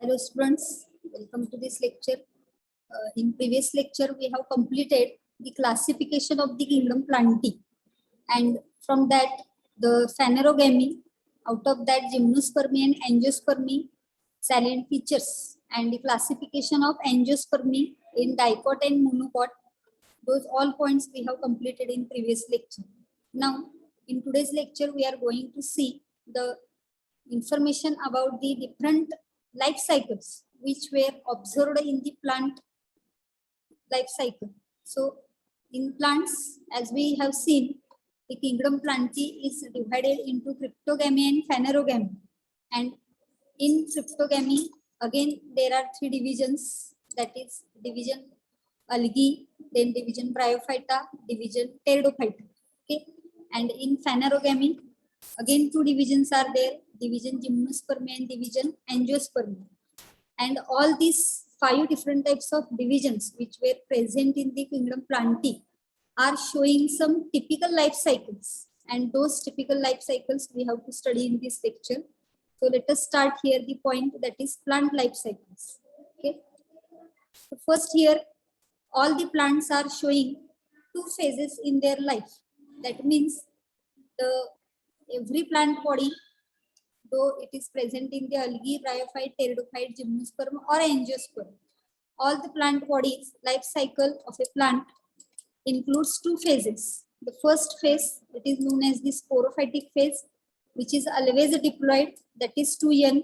Hello students, welcome to this lecture. In previous lecture, we have completed the classification of the kingdom Plantae, and from that the phanerogamy, out of that gymnospermy and angiospermy, salient features, and the classification of angiospermy in dicot and monocot. Those all points we have completed in previous lecture. Now, in today's lecture, we are going to see the information about the different life cycles which were observed in the plant life cycle. So in plants, as we have seen, the kingdom Plantae is divided into cryptogamy and phanerogamy. And in cryptogamy, again, there are three divisions, that is division algae, then division bryophyta, division pteridophyta. Okay. And in phanerogamy, again, two divisions are there, division gymnospermy and division angiospermy. And all these 5 different types of divisions which were present in the kingdom Plantae are showing some typical life cycles. And those typical life cycles we have to study in this lecture. So let us start here the point, that is plant life cycles. Okay. So first here, all the plants are showing 2 phases in their life. That means every plant body, though it is present in the algae, bryophyte, pteridophyte, gymnosperm or angiosperm, all the plant bodies life cycle of a plant includes 2 phases. The first phase, it is known as the sporophytic phase, which is always diploid, that is 2N,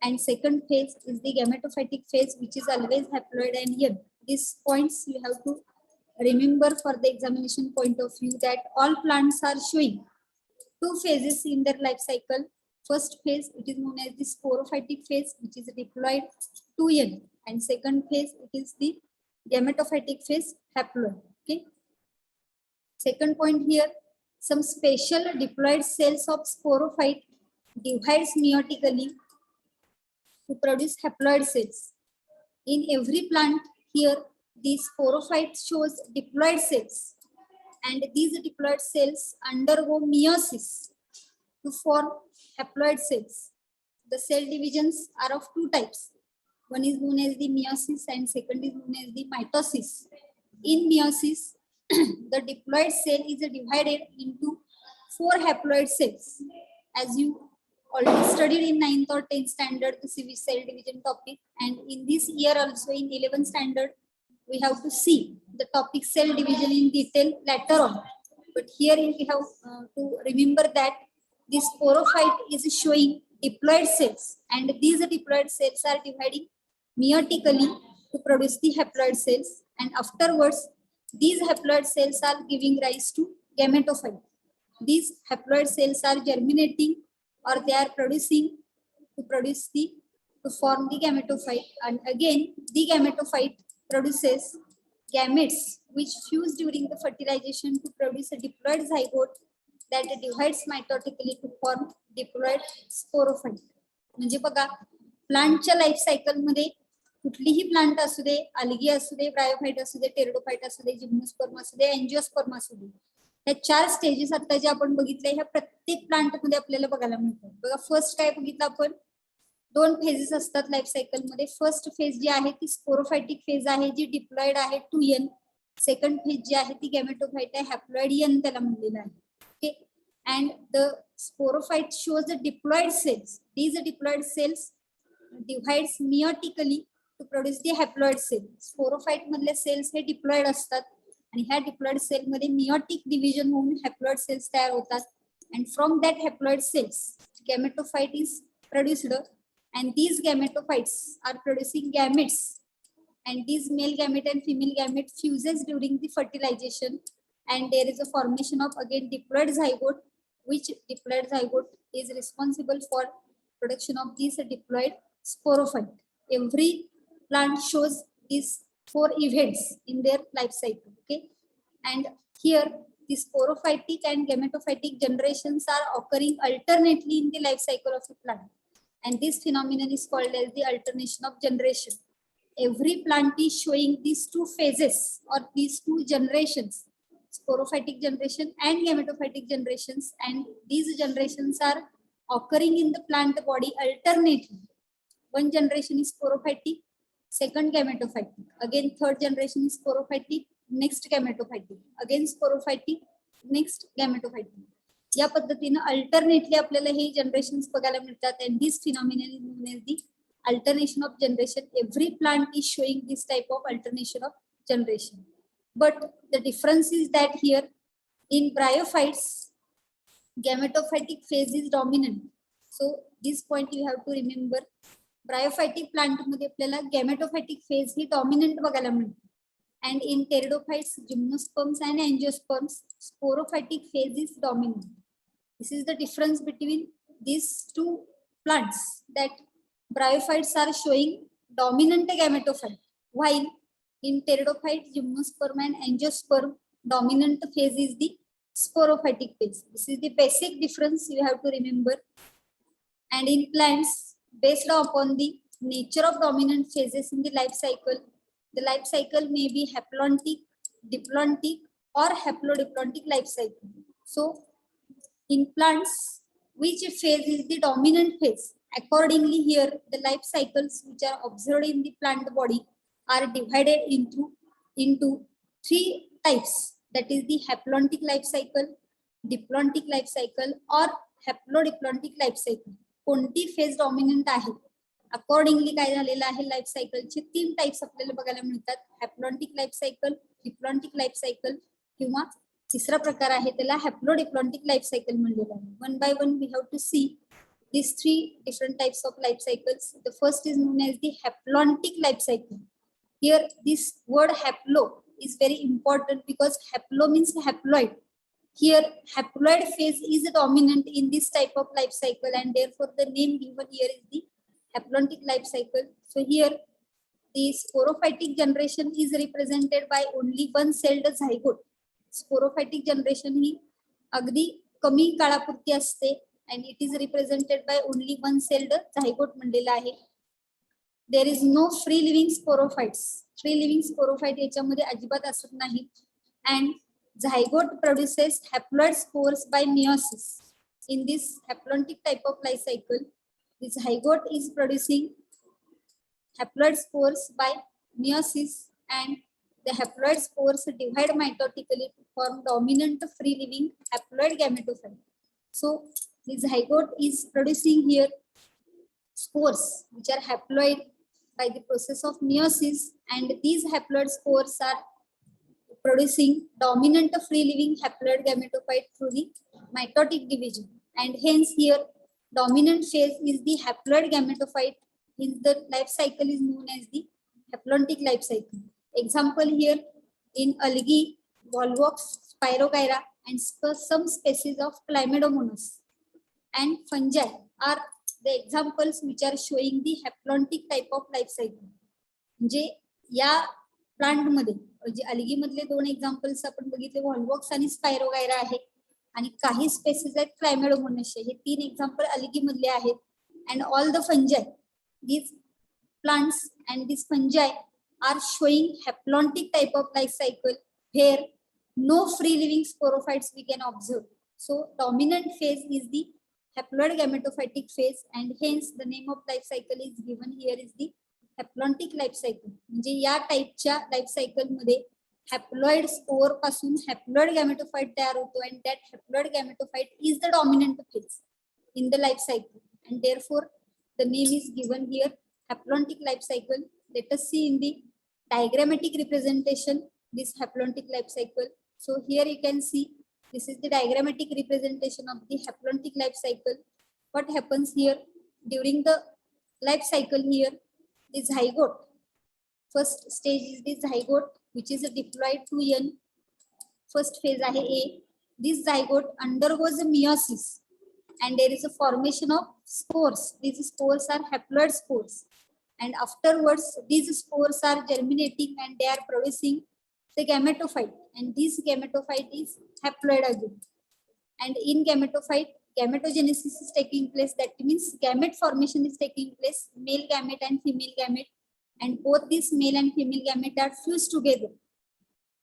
and second phase is the gametophytic phase, which is always haploid and N. These points you have to remember for the examination point of view, that all plants are showing 2 phases in their life cycle. First phase, it is known as the sporophytic phase, which is diploid 2N, and second phase, it is the gametophytic phase, haploid. Okay. Second point here, some special diploid cells of sporophyte divides meiotically to produce haploid cells. In every plant here, the sporophyte shows diploid cells, and these diploid cells undergo meiosis to form haploid cells. The cell divisions are of 2 types. One is known as the meiosis and second is known as the mitosis. In meiosis, the diploid cell is divided into 4 haploid cells. As you already studied in 9th or 10th standard, the cell division topic, and in this year also in 11th standard, we have to see the topic cell division in detail later on. But here we have to remember that this sporophyte is showing diploid cells, and these diploid cells are dividing meiotically to produce the haploid cells, and afterwards these haploid cells are giving rise to gametophyte. These haploid cells are germinating, or they are producing to form the gametophyte, and again the gametophyte produces gametes which fuse during the fertilization to produce a diploid zygote that divides mitotically to form diploid sporophyte. म्हणजे बघा, प्लांटच्या life cycle मध्ये कुठलीही plant असू दे, algae असू दे, bryophyte असू दे, pteridophyte असू दे, gymnosperm असू दे, एंजिओस्पर्म असू दे, ह्या 4 स्टेजेस आता जे आपण बघितले, ह्या प्रत्येक प्लांट मध्ये आपल्याला बघायला मिळतात. बघा, फर्स्ट काय बघितलं आपण, 2 फेजेस असतात लाईफ सायकल मध्ये. फर्स्ट फेज जी आहे ती स्पोरोफायटिक फेज आहे, जी डिप्लॉइड आहे 2N. सेकंड फेज जी आहे ती गॅमेटोफाइट आहे, हॅप्लॉइड N त्याला म्हणलेलं आहे. Okay. And the sporophyte shows the diploid cells. These diploid cells divides meiotically to produce the haploid cell. Sporophyte मधले cells हे diploid असतात, आणि ह्या diploid cell मध्ये meiotic division होऊन haploid cells तयार होतात, and from that haploid cells gametophyte is produced, and these gametophytes are producing gametes, and these male gamete and female gamete fuses during the fertilization, and there is a formation of again diploid zygote, which diploid zygote is responsible for production of these diploid sporophyte. Every plant shows these 4 events in their life cycle. Okay, and here the sporophytic and gametophytic generations are occurring alternately in the life cycle of a plant, and this phenomenon is called as the alternation of generation. Every plant is showing these 2 phases or these 2 generations, sporophytic generation and gametophytic generations, and these generations are occurring in the plant body alternately. One generation is sporophytic, second gametophytic. Again third generation is sporophytic, next gametophytic. Again sporophytic, next gametophytic. या पद्धतीने alternately आपल्याला हे generations बघायला मिळतात. And this phenomenon is known as the alternation of generation. Every plant is showing this type of alternation of generation. But the difference is that here in bryophytes, gametophytic phase is dominant. So this point you have to remember. Bryophytic plant मध्ये आपल्याला gametophytic phase ही dominant बघायला मिळते. And in pteridophytes, gymnosperms and angiosperms, sporophytic phase is dominant. This is the difference between these two plants, that bryophytes are showing dominant gametophyte, while in pteridophytes, gymnosperm and angiosperm, dominant phase is the sporophytic phase. This is the basic difference you have to remember. And in plants, based upon the nature of dominant phases in the life cycle may be heplantic, diplantic, or haplodiplantic life cycle. So in plants, which phase is the dominant phase? Accordingly, here the life cycles which are observed in the plant body are divided into three types. That is the heplantic life cycle, diplantic life cycle, or haplodiplantic life cycle. कोणती phase dominant आहे? Accordingly काय झालेलं आहे, life सायकलचे तीन types आपल्याला बघायला मिळतात. Haplontic life cycle, diplontic life cycle, किंवा तिसरा प्रकार आहे त्याला हॅप्लोडिप्लॉन्टिक लाईफ सायकल म्हणलेलं आहे. One by one we have to see these three different types of life cycles. The first is known as the haplantic life cycle. Here this word haplo is very important because haplo means haploid. Here haploid phase is dominant in this type of life cycle, and therefore the name given here is the haplantic life cycle. So here the sporophytic generation is represented by only one celled zygote. Sporophytic generation ही अगदी कमी काळापुरती असते, and it is represented by only one celled zygote म्हणलेला आहे. There is no free living sporophytes. Free living sporophyte याच्यामध्ये अजिबात असत नाही. And zygote produces haploid spores by meiosis. In this haplantic type of life cycle, the zygote is producing haploid spores by meiosis, and the haploid spores divide mitotically to form dominant free living haploid gametophyte. So the zygote is producing here spores which are haploid by the process of meiosis, and these haploid spores are producing dominant free living haploid gametophyte through the mitotic division, and hence here dominant phase is the haploid gametophyte. In the life cycle is known as the haplantic life cycle. Example here in algae, volvox, spirogyra, and some species of Chlamydomonas and fungi are the examples which are showing the haplantic type of life cycle. म्हणजे या plant मध्ये जे algae मधले दोन examples आपण बघितले, व्हॉल्वॉक्स आणि spirogyra आहे, आणि काही स्पेसिस आहेत क्लायमेडोमोनस. हे तीन एक्झाम्पल अल्गी मधले आहेत. And all the fungi, these plants and these fungi are showing haplantic type of life cycle where no free living sporophytes we can observe. So dominant phase is the haploid gametophytic phase, and hence the name of life cycle is given here is the haplantic life cycle. म्हणजे या टाइपच्या life cycle मध्ये haploid spore पासून haploid गॅमेटोफाइट तयार होतो, and that haploid gametophyte is the dominant phase in the life cycle, and therefore the name is given here haplantic life cycle. Let us see in the diagrammatic representation this haplantic life cycle. So here you can see this is the diagrammatic representation of the haplantic life cycle. What happens here during the life cycle? Here the zygote, first stage is the zygote which is diploid to n. First phase आहे A. This zygote undergoes a meiosis, and there is a formation of spores. These spores are haploid spores, and afterwards these spores are germinating and they are producing the gametophyte, and this gametophyte is haploid again. And in gametophyte, gametogenesis is taking place. That means gamete formation is taking place, male gamete and female gamete, and both these male and female gamete are fused together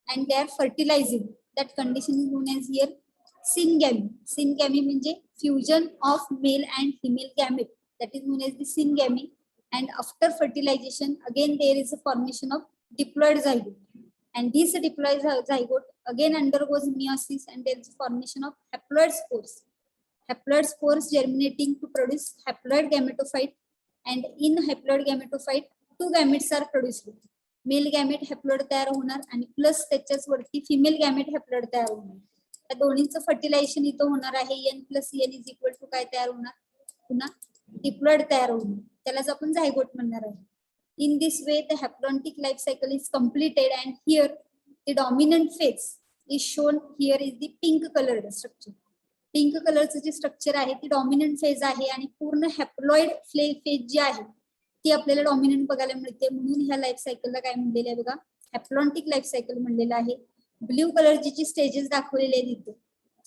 and they are fertilizing. That condition is known as here syngamy. Syngamy म्हणजे fusion of male and female gamete, that is known as the syngamy. and after fertilization again there is a formation of diploid zygote, and this diploid zygote again undergoes meiosis and there is a formation of haploid spores. Haploid spores germinating to produce haploid gametophyte, and in haploid gametophyte two gametes are produced. Mail gamete haploid तयार होणार आणि plus त्याच्याच वरती female gamete haploid तयार होणार. त्या दोन्हीचं fertilisation इथं होणार आहे. n + n = काय तयार होणार, पुन्हा डिप्लॉइड तयार होणार, त्यालाच आपण झायगोट म्हणणार आहे. In this way the haplodyphonic life cycle is completed, and here the dominant phase is shown. Here is the pink colored structure. Pink कलरचं जे स्ट्रक्चर आहे ती डॉमिनंट फेज आहे आणि पूर्ण हॅप्लॉइड फेज जी आहे ती आपल्याला डॉमिनंट बघायला मिळते. म्हणून ह्या लाईफ सायकलला काय म्हणलेलं आहे बघा, हॅप्लॉन्टिक लाईफ सायकल म्हणलेलं आहे. ब्ल्यू कलरची जी स्टेजेस दाखवलेले आहेत इथे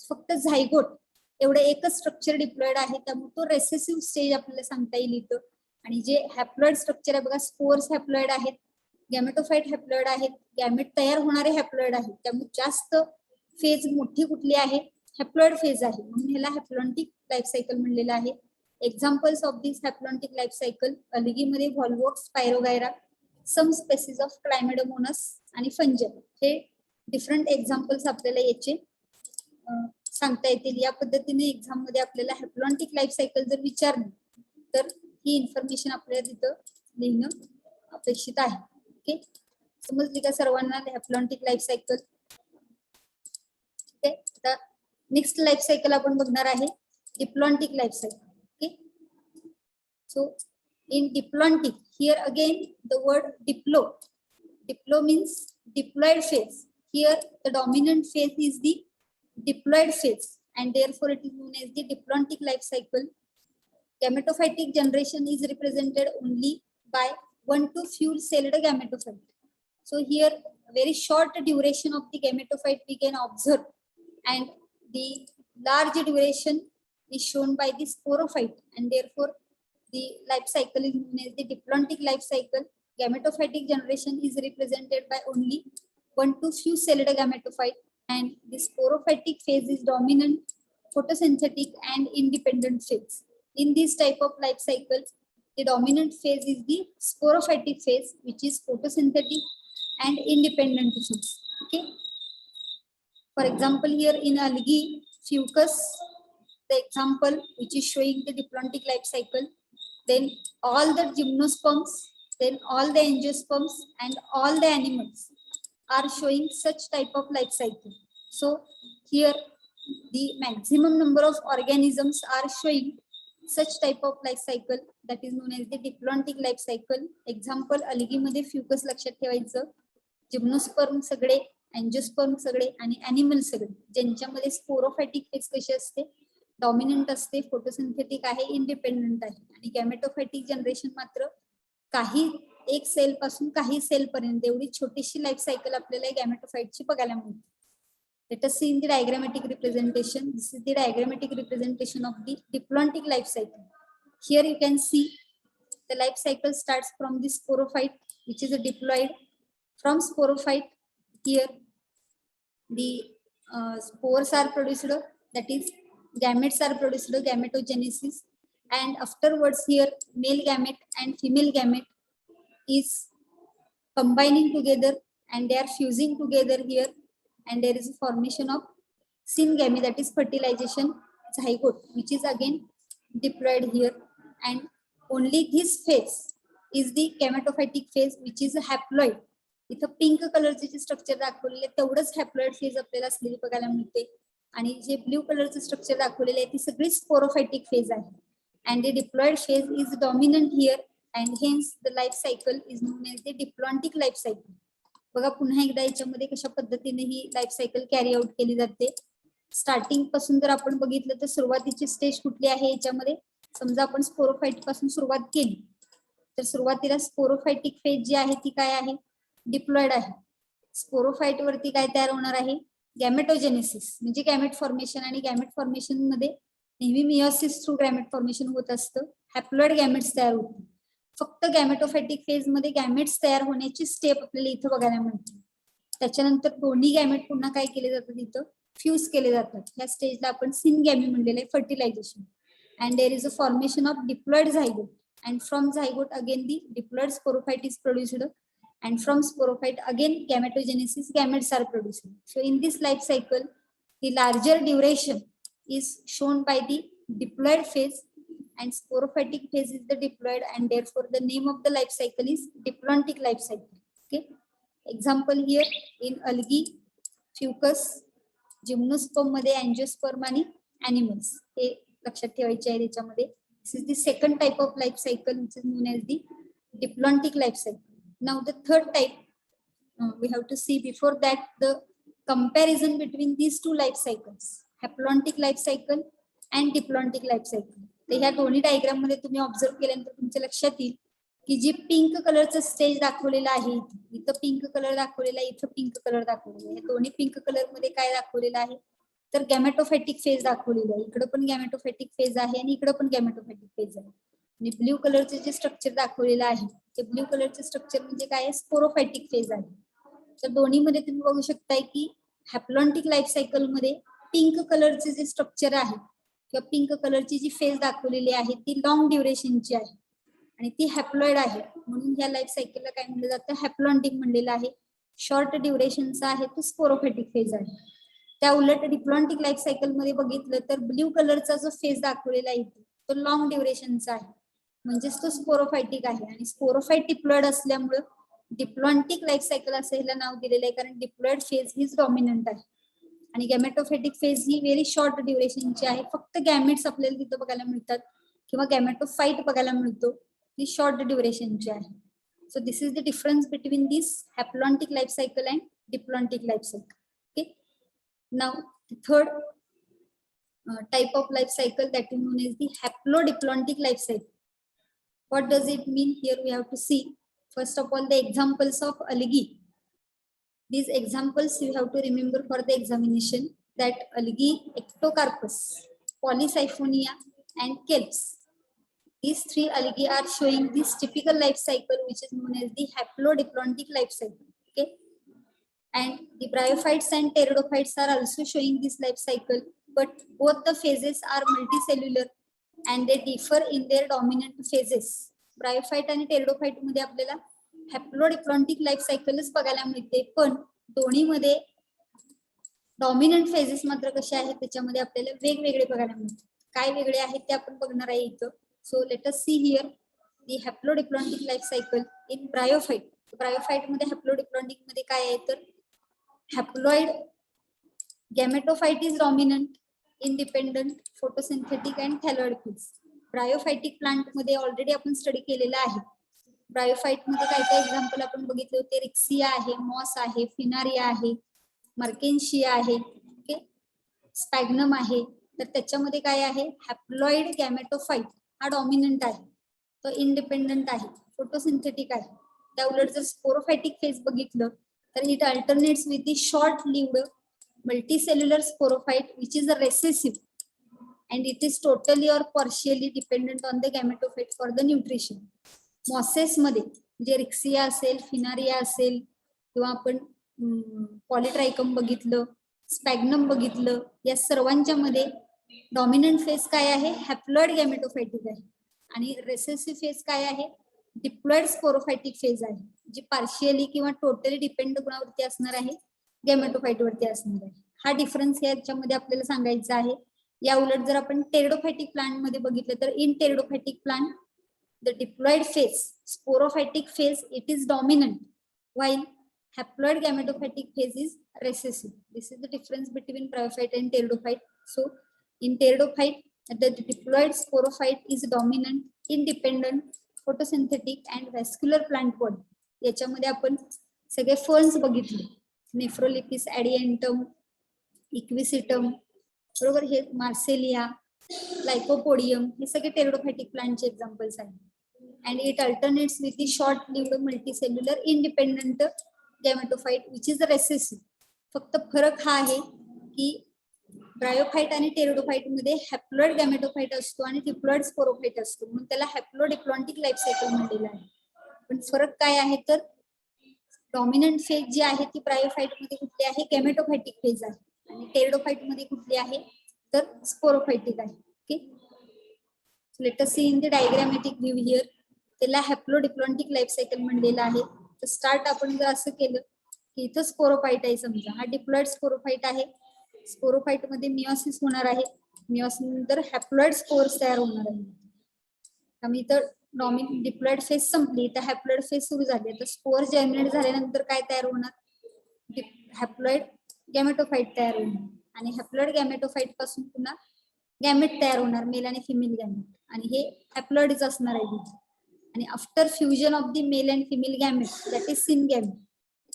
फक्त झायगोट एवढं एकच स्ट्रक्चर डिप्लॉइड आहे, त्यामुळे तो रेसेसिव्ह स्टेज आपल्याला सांगता येईल इथं. आणि जे हॅप्लॉइड स्ट्रक्चर आहे बघा, स्पोर्स हॅप्लॉइड आहेत, गॅमेटोफाइट हॅप्लॉइड आहेत, गॅमेट तयार होणारे हॅप्लॉइड आहेत. त्यामुळे जास्त फेज मोठी कुठली आहे, हॅप्लॉइड फेज आहे, म्हणून ह्याला हॅप्लॉन्टिक लाईफ सायकल म्हणलेलं आहे. Examples of this haplontic life cycle, अलगीमध्ये Volvox, Spirogyra, some species of Chlamydomonas आणि फंजल, हे डिफरंट एक्झाम्पल्स आपल्याला याचे सांगता येतील. या पद्धतीने एक्झाम मध्ये आपल्याला हॅप्लॉन्टिक लाईफ सायकल जर विचारली तर ही इन्फॉर्मेशन आपल्याला तिथं लिहिणं अपेक्षित आहे. ओके, समजली का सर्वांना हॅप्लॉन्टिक लाईफ सायकल? आता नेक्स्ट लाईफ सायकल आपण बघणार आहे diplontic life cycle. Okay, so in diplontic, here again the word diplo means diploid phase. Here the dominant phase is the diploid phase and therefore it is known as the diplontic life cycle. Gametophytic generation is represented only by 1 to few celled gametophyte. So here very short duration of the gametophyte we can observe, and the large duration is shown by the sporophyte, and therefore the life cycle is known as the diplontic life cycle. Gametophytic generation is represented by only 1 to few celled gametophyte, and the sporophytic phase is dominant, photosynthetic and independent phase. In this type of life cycle, the dominant phase is the sporophytic phase, which is photosynthetic and independent phase. Okay. For example, here in algae, fucus, the example which is showing the diplontic life cycle, then all the gymnosperms, then all the angiosperms and all the animals are showing such type of life cycle. So here the maximum number of organisms are showing such type of life cycle, that is known as the diplontic life cycle. Example, algae मध्ये fucus लक्षात ठेवायचं, gymnosperm सगळे, angiosperm सगळे आणि animal सगळे, ज्यांच्यामध्ये स्पोरोफायटिक phase कशी असते, डॉमिनंट असते, फोटोसिंथेटिक आहे, इंडिपेंडंट आहे. आणि गॅमेटोफायटिक जनरेशन मात्र काही एक सेल पासून काही सेल पर्यंत एवढी छोटीशी लाईफ सायकल आपल्याला गॅमेटोफाइटची बघायला मिळते. Let us see in the diagrammatic representation. This is the diagrammatic representation of the diplontic life cycle. Here you can see the life cycle starts from the sporophyte, which is a diploid. From sporophyte, here the spores are produced, that is gametes are produced, gametogenesis, and afterwards here male gamete and female gamete is combining together and they are fusing together here, and there is a formation of syngamy, that is fertilization, zygote, which is again diploid here, and only this phase is the gametophytic phase, which is a haploid. इथं pink कलरचे जे structure दाखवलेले तेवढंच haploid phase आपल्याला असलेली बघायला मिळते, आणि जे ब्ल्यू कलरचं स्ट्रक्चर दाखवलेले आहे ती सगळी स्पोरोफायटिक फेज आहे. And the diploid phase is dominant here, and hence the life cycle is known as the diplontic life cycle. बघा पुन्हा एकदा याच्यामध्ये कशा पद्धतीने ही लाईफ सायकल कॅरी आउट केली जाते. स्टार्टिंग पासून जर आपण बघितलं तर सुरुवातीची स्टेज कुठली आहे याच्यामध्ये, समजा आपण स्पोरोफाइट पासून सुरुवात केली तर सुरुवातीला स्पोरोफायटिक फेज जी आहे ती काय आहे, डिप्लॉइड आहे. स्पोरोफाइट वरती काय तयार होणार आहे, गॅमेटोजेनेसिस म्हणजे गॅमेट फॉर्मेशन, आणि गॅमेट फॉर्मेशन मध्ये नेहमी मियोसिस थ्रू गॅमेट फॉर्मेशन होत असतं, हॅप्लॉइड गॅमेट्स तयार होतात. फक्त गॅमेटोफायटिक फेज मध्ये गॅमेट्स तयार होण्याची स्टेप आपल्याला इथं बघायला मिळते. त्याच्यानंतर दोन्ही गॅमेट पुन्हा काय केले जातात, इथं फ्यूज केले जातात. ह्या स्टेजला आपण सिनगॅमी म्हणलेलं आहे, fertilisation, and there is a formation of diploid zygote. and from zygote again the diploid sporophyte is produced, and from sporophyte again gametogenesis, gametes are produced. So in this life cycle, the larger duration is shown by the diploid phase, and sporophytic phase is the diploid, and therefore the name of the life cycle is diploidic life cycle. Okay, example here in algae, fucus, gymnosperm मध्ये angiosperm आणि animals हे लक्षात ठेवायचे आहे त्याच्यामध्ये. This is the second type of life cycle, which is known as the diploidic life cycle. Now the third type, we have to see before that the comparison between these two life cycles, haplodyphonic life cycle and diploidic life cycle. तर ह्या दोन्ही diagram मध्ये तुम्ही observe केल्यानंतर तुमच्या लक्षात येईल की जी पिंक कलरचं स्टेज दाखवलेलं आहे, इथं पिंक कलर दाखवलेला आहे, इथं पिंक कलर दाखवलेला आहे. दोन्ही पिंक कलर मध्ये काय दाखवलेलं आहे तर गॅमेटोफायटिक फेज दाखवलेला आहे. इकडे पण गॅमेटोफायटिक फेज आहे आणि इकडे पण गॅमेटोफायटिक फेज आहे. आणि ब्ल्यू कलरचे जे स्ट्रक्चर दाखवलेलं आहे ते ब्ल्यू कलरचे स्ट्रक्चर म्हणजे काय आहे, स्पोरोफायटिक फेज आहे. तर दोन्ही मध्ये तुम्ही बघू शकताय की हॅप्लॉन्टिक लाईफ सायकल मध्ये पिंक कलरचे जे स्ट्रक्चर आहे किंवा पिंक कलरची जी फेज दाखवलेली आहे ती लॉंग ड्युरेशनची आहे आणि ती हॅप्लॉइड आहे, म्हणून ह्या लाईफ सायकलला काय म्हणलं जातं, हॅप्लॉन्टिक म्हणलेलं आहे. शॉर्ट ड्युरेशनचा आहे तो स्पोरोफायटिक फेज आहे. त्या उलट डिप्लॉन्टिक लाईफ सायकल मध्ये बघितलं तर ब्ल्यू कलरचा जो फेज दाखवलेला आहे तो लॉंग ड्युरेशनचा आहे, म्हणजेच तो स्पोरोफायटिक आहे. आणि स्पोरोफाइट डिप्लॉइड असल्यामुळे डिप्लॉन्टिक लाईफ सायकल असं ह्याला नाव दिलेलं आहे, कारण डिप्लॉइड फेज हीच डॉमिनंट आहे आणि गॅमेटोफायटिक फेज ही व्हेरी शॉर्ट ड्युरेशनची आहे. फक्त गॅमेट्स आपल्याला तिथं बघायला मिळतात किंवा गॅमेटोफाइट बघायला मिळतो, ती शॉर्ट ड्युरेशनची आहे. So this is the difference between this haplontic life cycle and diplontic life cycle. Okay, now the third type of life cycle, that is known as the haplodiplontic life cycle. What does it mean? Here we have to see first of all the examples of algae. These examples you have to remember for the examination, that algae, ectocarpus, polysiphonia and kelps. These three algae are showing this typical life cycle which is known as the haplodiplontic life cycle. Okay, and the bryophytes and pteridophytes are also showing this life cycle, but both the phases are multicellular and they differ in their dominant phases. Bryophyte आणि pteridophyte मध्ये आपल्याला हॅप्लोडिप्लॉन्टिक life सायकलच बघायला मिळते, पण दोन्ही मध्ये dominant phases मात्र कसे आहेत त्याच्यामध्ये आपल्याला वेगवेगळे बघायला मिळतात. काय वेगळे आहेत ते आपण बघणार आहे इथं. So let us see here the haplodiplontic life cycle in bryophyte. Bryophyte मध्ये हॅप्लोडिप्लॉन्टिक मध्ये काय आहे तर haploid gametophyte is dominant, independent, photosynthetic and thalloid phase. Bryophytic plant मध्ये ऑलरेडी आपण स्टडी केलेला आहे. ब्रायोफाइट मध्ये काय काय एक्झाम्पल आपण बघितले होते, रिक्सिया आहे, मॉस आहे, फिनारिया आहे, मर्केन्शिया आहे, ओके, स्पॅग्नम आहे. तर त्याच्यामध्ये काय आहे, हॅप्लॉइड गॅमेटोफाइट हा डॉमिनंट आहे, तो इंडिपेंडंट आहे, फोटोसिंथेटिक आहे. त्या उलट जर स्पोरोफायटिक फेज बघितलं तर it alternates with the short-lived multicellular sporophyte which is a recessive and it is totally or partially dependent on the gametophyte for the nutrition. Mosses मध्ये जे रिक्सिया असेल, फिनारिया असेल किंवा आपण पॉलिट्रायकम बघितलं, स्पॅग्नम बघितलं, या सर्वांच्या मध्ये डॉमिनंट फेज काय आहे, हॅप्लॉइड गॅमेटोफायटिक आहे आणि रेसेसिव्ह फेज काय आहे, डिप्लॉइड स्पोरोफायटिक फेज आहे, जी पार्शियली किंवा टोटली डिपेंड कोणावरती असणार आहे, गॅमेटोफाइट वरती असणार आहे. हा डिफरन्स याच्यामध्ये आपल्याला सांगायचा आहे. या उलट जर आपण टेरिडोफायटिक प्लांट मध्ये बघितलं तर in pteridophytic plant the diploid phase, sporophytic phase it is dominant while haploid gametophytic phase is recessive. This is the difference between bryophyte and pteridophyte. So in pteridophyte the diploid sporophyte is dominant, independent, photosynthetic and vascular plant body. याच्यामध्ये आपण सगळे ferns बघितले, नेफ्रोलिपिस, ॲडिएंटम, equisetum, बरोबर, हे मार्सेलिया, lycopodium, हे सगळे टेरिडोफायटिक प्लांटचे examples आहेत. and it alternates with the short-lived multicellular independent gametophyte which is recessive. फक्त फरक हा आहे की ब्रायोफाइट आणि टेरिडोफाइट मध्ये हॅप्लॉइड गॅमेटोफाइट असतो आणि डिप्लॉइड स्पोरोफाइट असतो, म्हणून त्याला हॅप्लोडिप्लॉन्टिक लाईफ सायकल म्हणलेलं आहे. पण फरक काय आहे तर डॉमिनंट फेज जी आहे ती ब्रायोफाइट मध्ये कुठली आहे, गॅमेटोफायटिक फेज आहे आणि टेरिडोफाइट मध्ये कुठली आहे तर स्पोरोफायटिक आहे. Okay, let us see in the diagrammatic view here. त्याला हॅप्लोडिप्लॉन्टिक लाईफ सायकल म्हणलेलं आहे. तर स्टार्ट आपण जर असं केलं की इथं स्पोरोफाइट आहे, समजा हा डिप्लॉइड स्पोरोफाइट आहे. स्पोरोफाइट मध्ये मिओसिस होणार आहे. मिओसिस नंतर हॅप्लॉइड स्पोर्स तयार होणार आहे. आम्ही तर डिप्लॉइड फेज संपली तर हॅप्लॉइड फेज सुरू झाली. तर स्पोर जर्मिनेट झाल्यानंतर काय तयार होणार, हॅप्लॉइड गॅमेटोफाइट तयार होणार. आणि हॅप्लॉइड गॅमेटोफाइट पासून पुन्हा गॅमेट तयार होणार, मेल आणि फिमेल गॅमेट. आणि हे हॅप्लॉइडच असणार आहे. आणि after fusion of the male and female gamete, that is syngamy,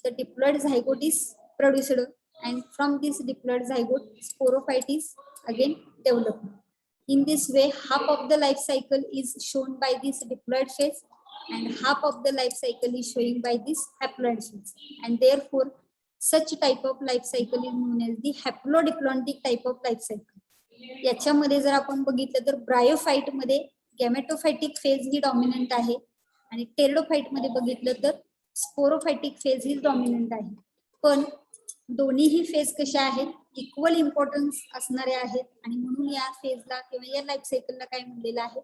the diploid zygote is produced and from this diploid zygote sporophyte is again developed. In this way, half of the life cycle is shown by this diploid phase and half of the life cycle is showing by this haploid phase, and therefore such type of life cycle is known as the haplodiplontic type of life cycle. याच्यामध्ये जर आपण बघितलं तर bryophyte मध्ये गॅमेटोफाइटिक phase ही dominant आहे आणि pteridophyte मध्ये बघितलं तर स्पोरोफाइटिक फेज ही डॉमिनंट आहे. पण दोन्हीही फेज कशा आहेत, इक्वल इम्पॉर्टन्स असणारे आहेत. आणि म्हणून या फेजला किंवा या लाईफ सायकलला काय म्हणलेलं आहे,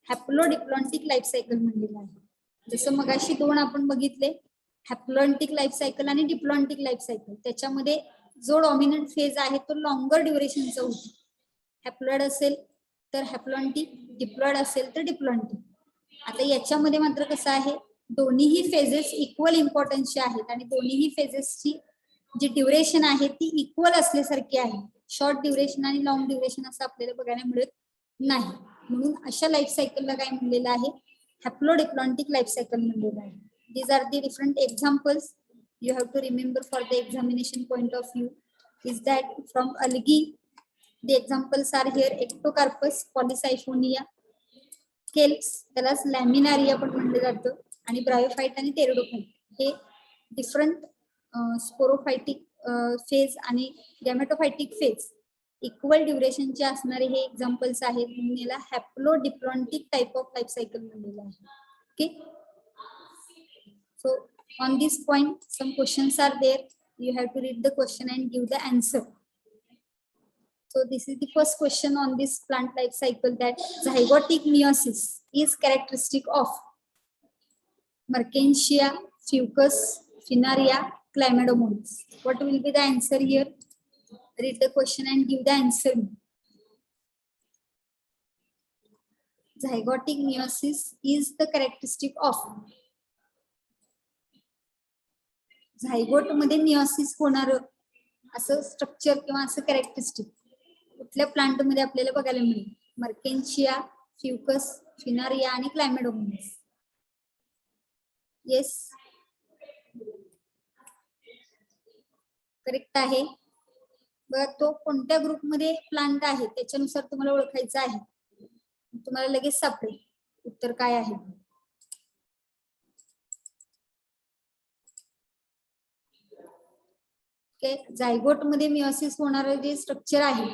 हॅप्लोडिप्लॉन्टिक लाईफ सायकल म्हणलेलं आहे. जसं मगाशी दोन आपण बघितले, हॅप्लॉन्टिक लाईफ सायकल आणि डिप्लॉन्टिक लाईफ सायकल. त्याच्यामध्ये जो डॉमिनंट फेज आहे तो लॉंगर ड्युरेशनचा होतो. हॅप्लॉइड असेल तर हॅप्लॉन्टिक, डिप्लॉइड असेल तर डिप्लॉन्टिक. आता याच्यामध्ये मात्र कसं आहे, दोन्हीही फेजेस इक्वल इम्पॉर्टन्सचे आहेत आणि दोन्हीही फेजेसची जी ड्युरेशन आहे ती इक्वल असल्यासारखी आहे. शॉर्ट ड्युरेशन आणि लॉंग ड्युरेशन असं आपल्याला बघायला मिळत नाही. म्हणून अशा लाईफ सायकलला काय म्हणलेलं आहे, हॅप्लोडिप्लॉन्टिक लाईफ सायकल म्हणलेलं आहे. These are the different examples you have to remember for the examination point of view. Is that from algae, the examples are here: ectocarpus, polysiphonia, kelps, त्यालाच लॅमिनारिया पण म्हणलं जातं, आणि ब्रायोफाइट आणि टेरिडोफाइट हे डिफरंट स्पोरोफाइटिक फेज आणि गॅमेटोफाइटिक phase equal ड्युरेशनचे असणारे हे एक्झाम्पल्स आहेत. म्हणून याला haplodiplontic type of life cycle म्हणलेलं आहे. Okay, so on this point some questions are there. You have to read the question and give the answer. So this is the first question on this plant life cycle, that zygotic meiosis is characteristic of Mertensia, Fucus, Finaria, Chlamydomonas. What will be the answer here? Read the question and give the answer. Zygotic meiosis is the characteristic of. Zygote मध्ये meiosis होणार असं structure किंवा असं characteristic कुठल्या plant मध्ये आपल्याला बघायला मिळेल? मर्केन्शिया, फ्युकस, फिनारिया आणि क्लायमेडोमोनास. येस, करेक्ट आहे. बघा, तो कोणत्या ग्रुप मध्ये प्लांट आहे त्याच्यानुसार तुम्हाला ओळखायचं आहे. तुम्हाला लगेच सापडेल उत्तर काय आहे. झायगोट मध्ये मिओसिस होणारं जे स्ट्रक्चर आहे,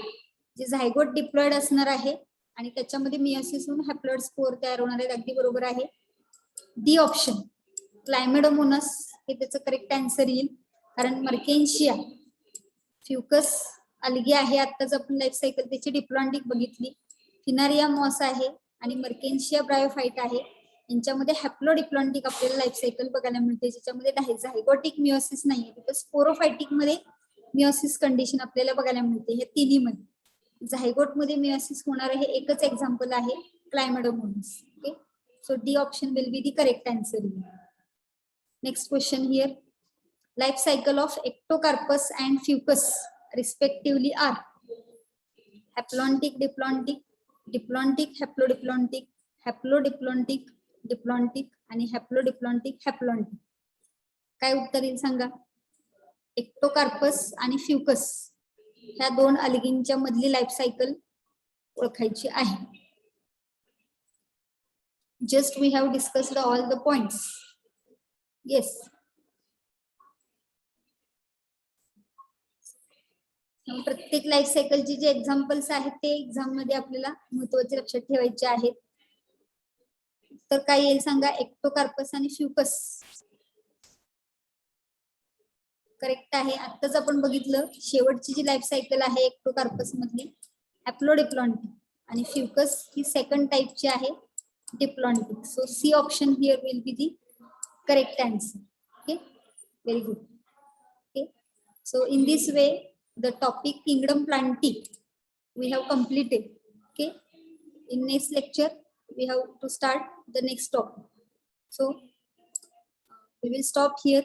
जे झायगोट डिप्लॉइड असणार आहे आणि त्याच्यामध्ये मिओसिस होऊन हॅप्लॉइड स्पोर तयार होणार आहे. अगदी बरोबर आहे. डी ऑप्शन क्लायमेडोमोनास हे त्याचं करेक्ट आन्सर येईल. कारण मर्केन्शिया, फ्युकस अलगी आहे, आत्ताच आपण लाईफ सायकल त्याची डिप्लॉन्टिक बघितली. फिनारिया मॉस आहे आणि मर्केन्शिया ब्रायोफाइट आहे. यांच्यामध्ये हॅप्लोडिप्लॉन्टिक आपल्याला लाईफ सायकल बघायला मिळते, ज्याच्यामध्ये झायगोटिक मिओसिस नाहीये. तिथं स्पोरोफायटिक मध्ये मिओसिस कंडिशन आपल्याला बघायला मिळते. हे तिन्ही मध्ये झायगोट मध्ये मिओसिस होणार हे एकच एक्झाम्पल आहे, Chlamydomonas. Okay, so the option will be the correct answer. Next question here. Life cycle of Ectocarpus and Fucus respectively are haplontic, diplontic, diplontic, haplodiplontic, haplodiplontic, diplontic आणि हॅप्लोडिप्लॉन्टिक, हॅप्लॉन्टिक. काय उत्तर येईल सांगा? एक्टोकार्पस आणि फ्युकस ह्या दोन अल्गींच्या मधली लाईफ सायकल ओळखायची आहे. Just we have discussed all the points. Yes, प्रत्येक लाईफ सायकलचे जे एक्झाम्पल्स आहेत ते एक्झाम मध्ये आपल्याला महत्वाचे लक्षात ठेवायचे आहेत. तर काय येईल सांगा? एक्टोकार्पस आणि फ्युकस करेक्ट आहे. आत्ताच आपण बघितलं शेवटची जी लाईफ सायकल आहे एक्टोकार्पस मधली हॅप्लोडिप्लॉन्टिक आणि फ्युकस ही सेकंड टाइपची आहे, diplontic. So C option here will be the correct answer. Okay, very good. Okay, so in this way the topic kingdom Plantae we have completed. Okay, in next lecture we have to start the next topic. So we will stop here.